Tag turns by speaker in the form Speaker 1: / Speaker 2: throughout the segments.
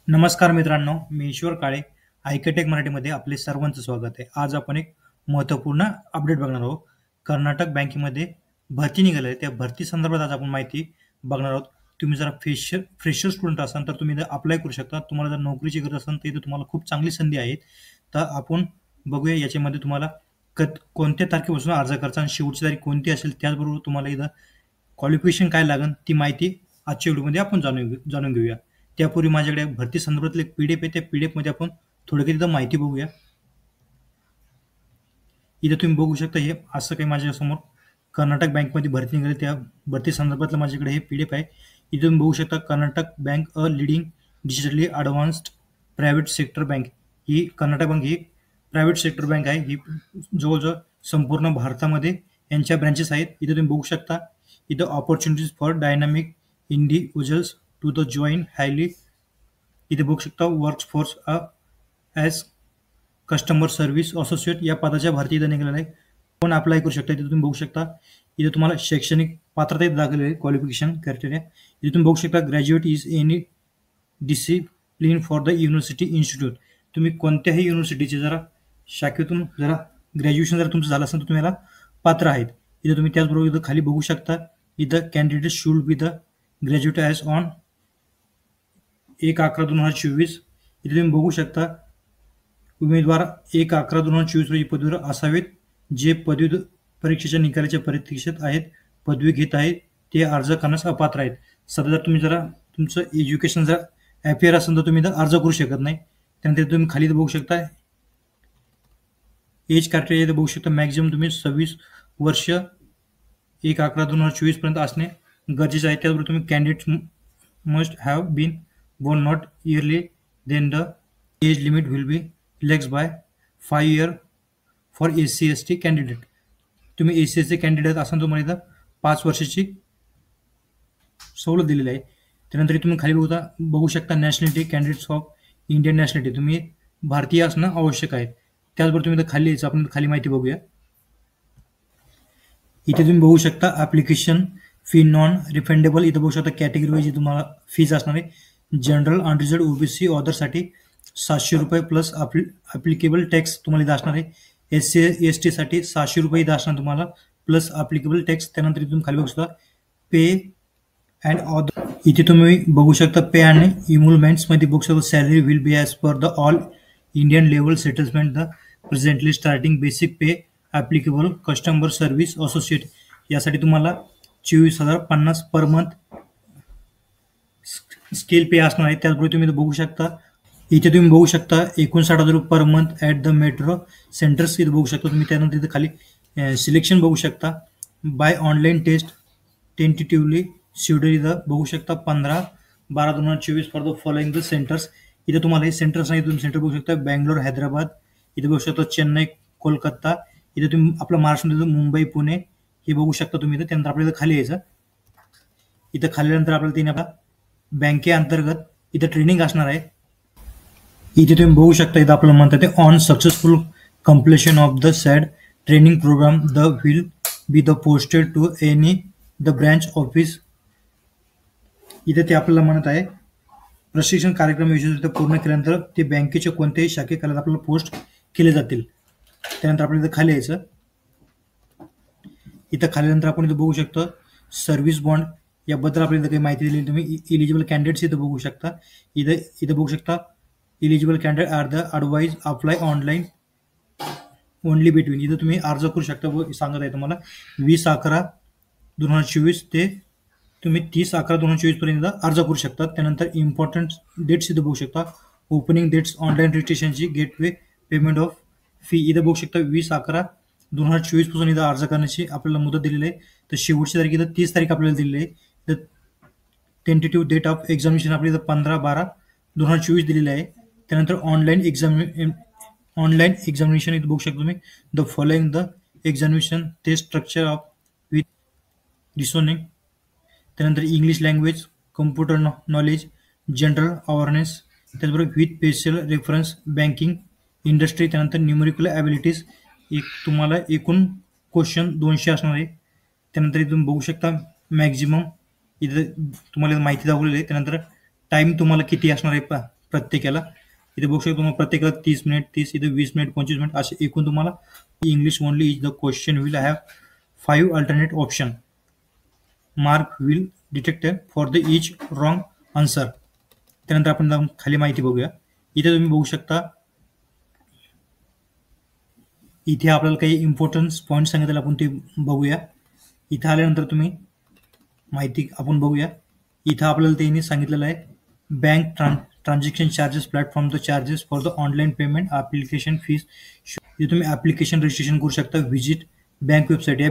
Speaker 1: नमस्कार मित्रांनो, मी ईश्वर काळे. आयकेटेक मराठीमध्ये आपले सर्वांचं स्वागत आहे. आज आपण एक महत्त्वपूर्ण अपडेट बघणार आहोत. कर्नाटक बँकेमध्ये भरती निघाली आहे. त्या भरती संदर्भात आज आपण माहिती बघणार आहोत. तुम्ही जर फ्रेशर स्टुडंट असाल तर तुम्ही इथं अप्लाय करू शकता. तुम्हाला जर नोकरीची गरज असेल तर इथे तुम्हाला खूप चांगली संधी आहे. तर आपण बघूया याच्यामध्ये तुम्हाला कोणत्या तारखेपासून अर्ज करायचा आणि शेवटची तारीख कोणती असेल, त्याचबरोबर तुम्हाला इथं क्वालिफिकेशन काय लागेल ती माहिती आजच्या व्हिडिओमध्ये आपण जाणून घेऊया. त्यापूर्वी माझ्याकडे भरती संदर्भातलं एक पीडीएफ आहे. त्या पीडीएफ मध्ये आपण थोडक्यात इथं माहिती बघूया. इथं तुम्ही बघू शकता हे असं काही माझ्यासमोर कर्नाटक बँकमध्ये भरती निघाली त्या भरती संदर्भातलं माझ्याकडे हे पीडीएफ आहे. इथं तुम्ही बघू शकता Karnataka bank a leading digitally advanced private sector bank. ही कर्नाटक बँक ही प्रायव्हेट सेक्टर बँक आहे. ही जवळजवळ संपूर्ण भारतामध्ये यांच्या ब्रँचेस आहेत. इथं तुम्ही बघू शकता इथं opportunities for dynamic individuals to the join highly. इथे बघू शकता work force as customer service associate या पदाच्या भरती इथं निघालेल्या आहे. कोण अप्लाय करू शकता इथे तुम्ही बघू शकता. इथे तुम्हाला शैक्षणिक पात्रता इथे दाखवलेली आहे, क्वालिफिकेशन क्रायटेरिया. इथे तुम्ही बघू शकता graduate is any discipline for the university institute. तुम्ही कोणत्याही युनिव्हर्सिटीचे जरा शाखेतून जरा ग्रॅज्युएशन जर तुमचं झालं असेल तर तुम्ही याला पात्र आहेत. इथं तुम्ही त्याचबरोबर इथं खाली बघू शकता इथं candidate should be the graduate as on 1/11/2024. इथे तुम्ही बघू शकता उमेदवार 1/11/2024 रोजी पदवीवर असावेत. जे पदवी परीक्षेच्या निकालाच्या परीक्षेत आहेत, पदवी घेत आहेत, ते अर्ज करण्यास अपात्र आहेत. सध्या जर तुम्ही जरा तुमचं एज्युकेशन जर अफेअर असेल तर तुम्ही अर्ज करू शकत नाही. त्यानंतर तुम्ही खाली बघू शकता एज क्रायटेरिया इथे बघू शकता. मॅक्झिमम तुम्ही 26 वर्ष 1/11/2024 पर्यंत असणे गरजेचे आहे. त्याचबरोबर तुम्ही candidate must have been born not yearly, then the age limit will be relaxed by 5 year for SC/ST candidate. तुम्ही SC/ST कॅन्डिडेट असाल तुम्हाला इथं 5 वर्षाची सवलत दिलेली आहे. त्यानंतर तुम्ही खाली बघू शकता nationality candidates of Indian nationality. तुम्ही भारतीय असणं आवश्यक आहे. त्याचबरोबर तुम्ही इथं खाली यायचं आपण खाली माहिती बघूया. इथे तुम्ही बघू शकता ॲप्लिकेशन फी नॉन रिफंडेबल. इथं बघू शकता कॅटेगरी वाईज तुम्हाला फीज असणार आहे. जनरल अनरिझर्व्ड ओबीसी ऑदरसाठी ₹700 प्लस ॲप्लिकेबल टॅक्स तुम्हाला इथं असणार आहे. SC/ST साठी ₹700 इथं असणार तुम्हाला प्लस ॲप्लिकेबल टॅक्स. त्यानंतर इथून खाली बघू शकता पे अँड ऑदर. इथे तुम्ही बघू शकता पे अँड इम्युलमेंट्समध्ये बघू शकता salary will be as per the all Indian level settlement the presently starting basic pay applicable customer service associate. यासाठी तुम्हाला 24,050 पर मंथ स्केल पे असणार आहे. त्याचबरोबर तुम्ही बघू शकता इथे तुम्ही बघू शकता ₹59,000 per month at the metro centres. इथे बघू शकता तुम्ही. त्यानंतर इथे खाली सिलेक्शन बघू शकता by online test tentatively schedule. इथं बघू शकता 15/12/2024 for the following the centres. इथे तुम्हाला हे सेंटर्स नाही. तुम्ही सेंटर बघू शकता बँगलोर, हैदराबाद. इथे बघू शकता चेन्नई, कोलकाता. इथे तुम्ही आपल्या महाराष्ट्रामध्ये मुंबई, पुणे हे बघू शकता तुम्ही. इथं त्यानंतर आपल्याला खाली यायचं. इथं खाल्ल्यानंतर आपल्याला तिने आपला बँकेअंतर्गत इथं ट्रेनिंग असणार आहे. इथे तुम्ही बघू शकता इथं आपल्याला म्हणतात ते on successful completion of the said training programme the will be the posted to any the branch office. इथे ते आपल्याला म्हणत आहे प्रशिक्षण कार्यक्रम यशस्वीरित्या पूर्ण केल्यानंतर ते बँकेच्या कोणत्याही शाखेखाली आपल्याला पोस्ट केले जातील. त्यानंतर आपल्याला इथं खाली यायचं. इथं खाल्यानंतर आपण इथं बघू शकतो सर्व्हिस बॉन्ड याबद्दल आपल्याला काही माहिती दिली. तुम्ही इलिजिबल कॅन्डिडेट्स इथं बघू शकता. इथं बघू शकता eligible candidate are the advise apply online only between. इथं तुम्ही अर्ज करू शकता. सांगत आहे तुम्हाला 20/11/2024 ते तुम्ही 30/11/2024 पर्यंत अर्ज करू शकता. त्यानंतर इम्पॉर्टंट डेट्स इथं बघू शकता. ओपनिंग डेट्स ऑनलाईन रजिस्ट्रेशनची गेटवे पेमेंट ऑफ फी. इथं बघू शकता 20/11/2024 पासून इथं अर्ज करण्याची आपल्याला मुदत दिलेली आहे. तर शेवटची तारीख इथं 30 तारीख आपल्याला दिलेली आहे. तर टेंटेटिव्ह डेट ऑफ एक्झामिनेशन आपली इथं 15/12/2024 दिलेली आहे. त्यानंतर ऑनलाईन एक्झामिनेशन इथं बघू शकता तुम्ही the following the examination test structure of with reasoning. त्यानंतर English language, computer knowledge, general awareness. त्याचबरोबर with special reference banking industry. त्यानंतर न्यूमेरिकल ॲबिलिटीज. तुम्हाला एकूण क्वेश्चन 200 असणार आहे. त्यानंतर इथून बघू शकता मॅक्झिमम इथं तुम्हाला माहिती दाखवलेली आहे. त्यानंतर टाईम तुम्हाला किती असणार आहे प्रत्येकाला. इथे बघू शकता तुम्हाला प्रत्येकाला 30 मिनिट, 30 इथे 20 मिनिट, 25 मिनिट असे एकूण तुम्हाला English only is the question will have 5 alternate option. Mark will detected for the each wrong answer. त्यानंतर आपण खाली माहिती बघूया. इथे तुम्ही बघू शकता इथे आपल्याला काही इम्पॉर्टन्स पॉईंट सांगितलेले आपण ते बघूया. इथं आल्यानंतर तुम्ही माहिती आपण बघूया. इथं आपल्याला त्यांनी सांगितलेलं आहे bank transaction charges, platform the charges for the online payment, application fees. इथे तुम्ही ॲप्लिकेशन रजिस्ट्रेशन करू शकता. व्हिजिट बँक वेबसाईट, या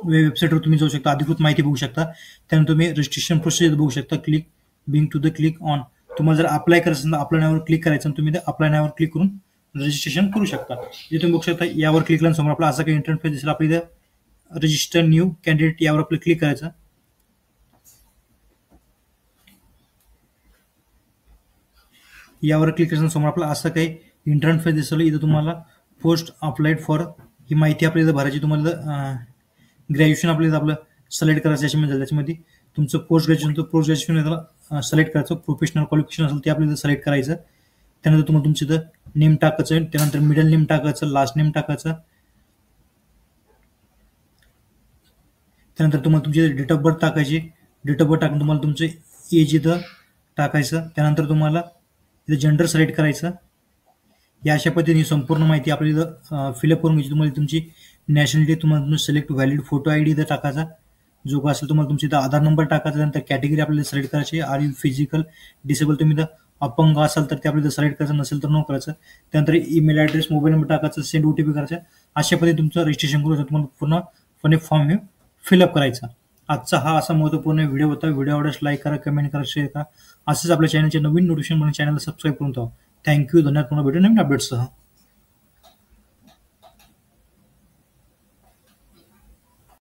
Speaker 1: वेबसाईटवर तुम्ही जाऊ शकता, अधिकृत माहिती बघू शकता. त्यानंतर तुम्ही रजिस्ट्रेशन प्रोसेस बघू शकता. Click being to the click on. तुम्हाला जर अप्लाय करायचं असेल तर अप्लाय नावावर क्लिक करायचं आणि तुम्ही ते अप्लाय नावावर क्लिक करून रजिस्ट्रेशन करू शकता. इथे तुम्ही बघू शकता यावर क्लिक केल्यानंतर आपला असा काही इंटरफेस दिसेल. आपल्या इथे रजिस्टर न्यू कॅन्डिडेट यावर आपलं क्लिक करायचं. यावर क्लिक केल्यानंतर समोर आपला असं काही इंटरफेस दिसेल. इथं तुम्हाला पोस्ट अप्लाइड फॉर ही माहिती आपल्याला भरायची. तुम्हाला ग्रॅज्युएशन आपलं सिलेक्ट करायचं याच्यामध्ये. त्याच्यामध्ये तुमचं पोस्ट ग्रॅज्युएशन त्याला सिलेक्ट करायचं. प्रोफेशनल क्वालिफिकेशन असेल ते आपल्याला सिलेक्ट करायचं. त्यानंतर तुम्हाला तुमचं इथं नेम टाकायचं. त्यानंतर मिडल नेम टाकायचं, लास्ट नेम टाकायचं. त्यानंतर तुम्हाला तुमची डेट ऑफ बर्थ टाकायची. डेट ऑफ बर्थ टाकून तुम्हाला तुमचं एज इथं टाकायचं. त्यानंतर तुम्हाला इथं जेंडर सिलेक्ट करायचं. या अशा पद्धतीने संपूर्ण माहिती आपल्याला इथं फिलअप करून घ्यायची. तुम्हाला तुमची नॅशनॅलिटी तुम्हाला सिलेक्ट, व्हॅलिड फोटो आयडी इथं टाकायचा जो का असेल. तुम्हाला तुमची इथं आधार नंबर टाकायचा. त्यानंतर कॅटेगरी आपल्याला सिलेक्ट करायची. आर यू फिजिकल डिसेबल, तुम्ही इथं अपंग असाल तर ते आपल्याला सिलेक्ट करायचं, नसेल तर नो करायचं. त्यानंतर ईमेल ॲड्रेस, मोबाईल नंबर टाकायचा, सेंड OTP करायचा. अशा पद्धतीने तुमचं रजिस्ट्रेशन करू तुम्हाला पूर्णपणे फॉर्म हे फिलअप करायचा. आजचा हा असा महत्त्वपूर्ण व्हिडिओ होता. व्हिडिओ आवडल्यास लाईक करा, कमेंट करा, शेअर करा. असंच आपल्या चॅनलचे नवीन नोटिफिकेशन म्हणून चॅनलला सबस्क्राईब करून ठेवा. थँक्यू, धन्यवाद. पुन्हा भेटू नवीन अपडेट्ससह.